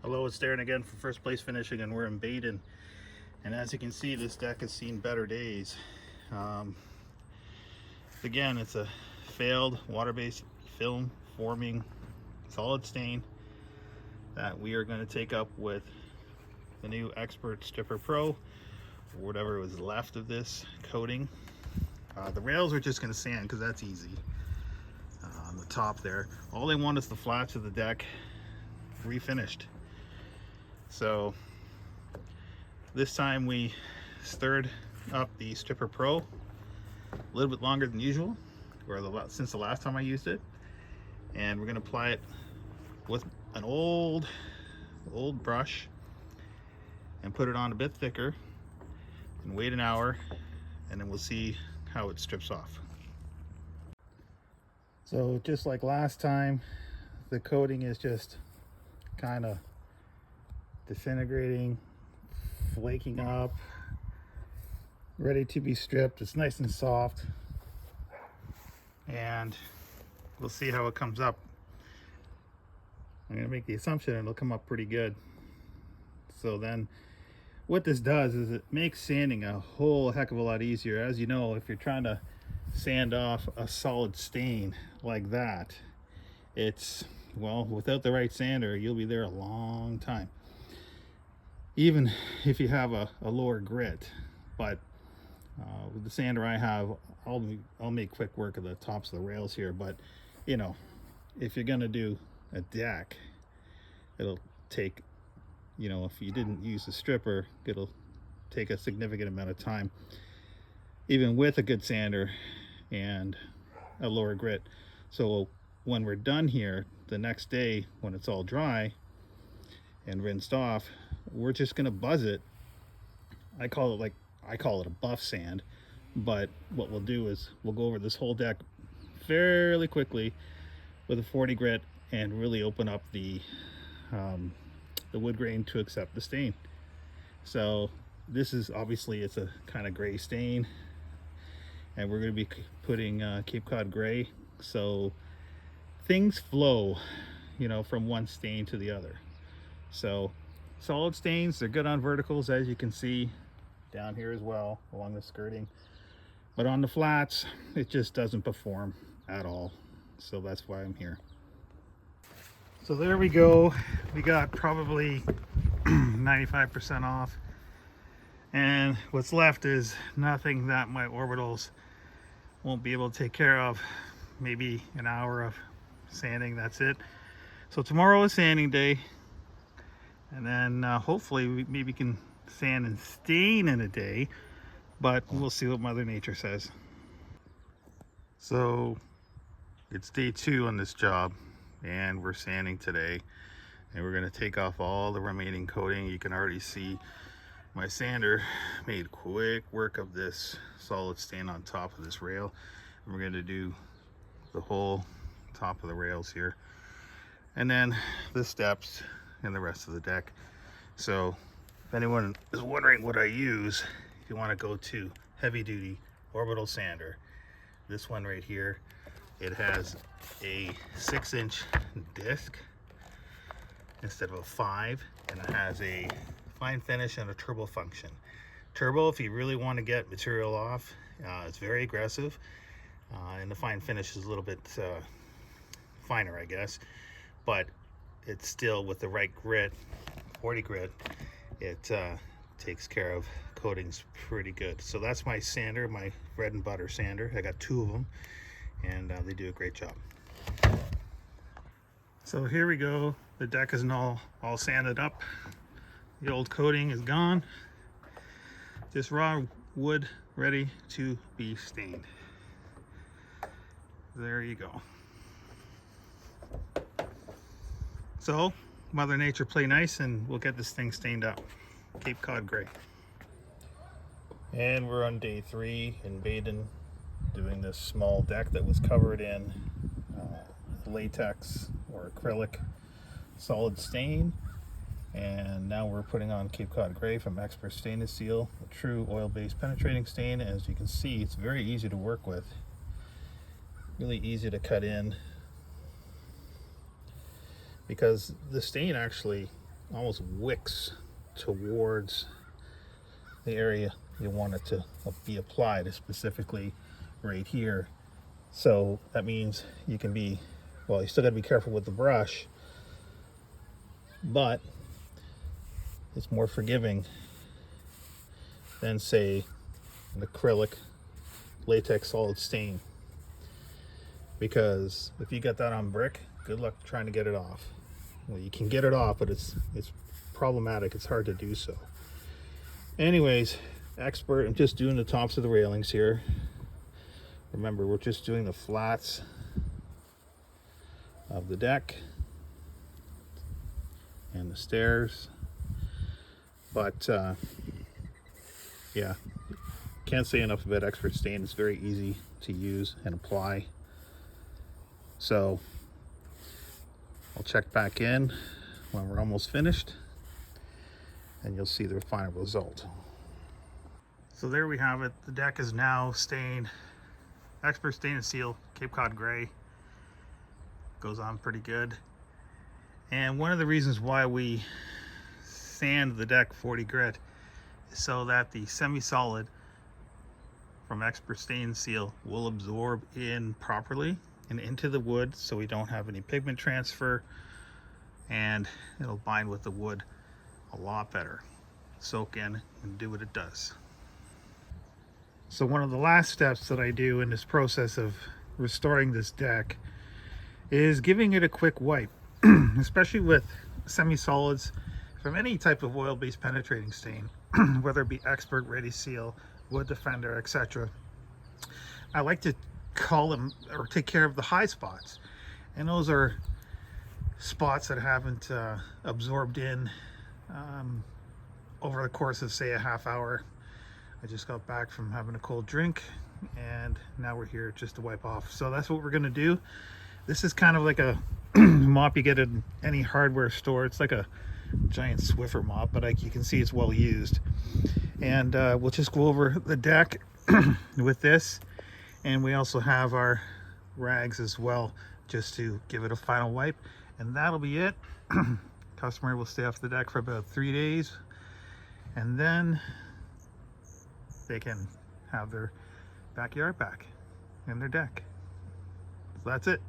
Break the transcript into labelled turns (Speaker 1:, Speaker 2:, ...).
Speaker 1: Hello, it's Darren again for First Place Finishing, and we're in Baden. And as you can see, this deck has seen better days. Um, Again, it's a failed water-based film forming solid stain that we are going to take up with the new Expert Stripper Pro, or whatever was left of this coating. The rails are just going to sand because that's easy. On the top there, all they want is the flats of the deck refinished. So this time we stirred up the Stripper Pro a little bit longer than usual, or since the last time I used it, and we're going to apply it with an old brush and put it on a bit thicker and wait an hour, and then we'll see how it strips off. So just like last time, the coating is just kind of disintegrating, flaking up, ready to be stripped. It's nice and soft, and we'll see how it comes up. I'm going to make the assumption it'll come up pretty good. So then what this does is it makes sanding a whole heck of a lot easier. As you know, if you're trying to sand off a solid stain like that, it's, well, without the right sander, you'll be there a long time, even if you have a lower grit. But with the sander I have, I'll make quick work of the tops of the rails here. But you know, if you're gonna do a deck, it'll take, you know, if you didn't use the stripper, it'll take a significant amount of time, even with a good sander and a lower grit. So when we're done here, the next day when it's all dry and rinsed off, we're just gonna buzz it. I call it a buff sand, but what we'll do is we'll go over this whole deck fairly quickly with a 40 grit and really open up the wood grain to accept the stain. So this is obviously, it's a kind of gray stain, and we're going to be putting Cape Cod gray, so things flow, you know, from one stain to the other. So solid stains, they're good on verticals, as you can see down here as well along the skirting, but on the flats it just doesn't perform at all. So that's why I'm here. So there we go, we got probably 95% off, and what's left is nothing that my orbitals won't be able to take care of. Maybe an hour of sanding, that's it. So tomorrow is sanding day, and then hopefully we maybe can sand and stain in a day, but we'll see what Mother Nature says. So it's day 2 on this job, and we're sanding today, and we're going to take off all the remaining coating. You can already see my sander made quick work of this solid stain on top of this rail, and we're going to do the whole top of the rails here, and then the steps and the rest of the deck. So if anyone is wondering what I use, if you want to go to heavy duty orbital sander, this one right here, it has a 6-inch disc instead of a 5, and it has a fine finish and a turbo function. Turbo, if you really want to get material off, it's very aggressive, and the fine finish is a little bit finer, I guess, but it's still, with the right grit, 40 grit, it takes care of coatings pretty good. So that's my sander, my bread and butter sander. I got 2 of them, and they do a great job. So here we go, the deck is all sanded up, the old coating is gone, just raw wood ready to be stained. There you go. So Mother Nature play nice, and we'll get this thing stained up. Cape Cod gray. And we're on day 3 in Baden, doing this small deck that was covered in latex or acrylic solid stain, and now we're putting on Cape Cod gray from Expert Stainless Steel, a true oil-based penetrating stain. As you can see, it's very easy to work with, really easy to cut in, because the stain actually almost wicks towards the area you want it to be applied, specifically right here. So that means you can be, well, you still got to be careful with the brush, but it's more forgiving than, say, an acrylic latex solid stain. Because if you get that on brick, good luck trying to get it off. Well, you can get it off, but it's problematic. It's hard to do so. Anyways, expert, I'm just doing the tops of the railings here. Remember, we're just doing the flats of the deck and the stairs. But yeah, can't say enough about expert stain. It's very easy to use and apply. So I'll check back in when we're almost finished, and you'll see the final result. So there we have it. The deck is now stained. Expert Stain and Seal, Cape Cod Gray. Goes on pretty good. And one of the reasons why we sand the deck 40 grit is so that the semi-solid from Expert Stain and Seal will absorb in properly and into the wood, so we don't have any pigment transfer, and it'll bind with the wood a lot better. Soak in and do what it does. So one of the last steps that I do in this process of restoring this deck is giving it a quick wipe, especially with semi-solids from any type of oil-based penetrating stain, whether it be Expert, Ready Seal, Wood Defender, etc. I like to call them or take care of the high spots, and those are spots that haven't absorbed in over the course of, say, a half hour. I just got back from having a cold drink, and now we're here just to wipe off. So that's what we're gonna do. This is kind of like a mop you get in any hardware store. It's like a giant Swiffer mop, but you can see it's well used. And we'll just go over the deck with this, and we also have our rags as well, just to give it a final wipe, and that'll be it. Customer will stay off the deck for about 3 days, and then they can have their backyard back and their deck. So that's it.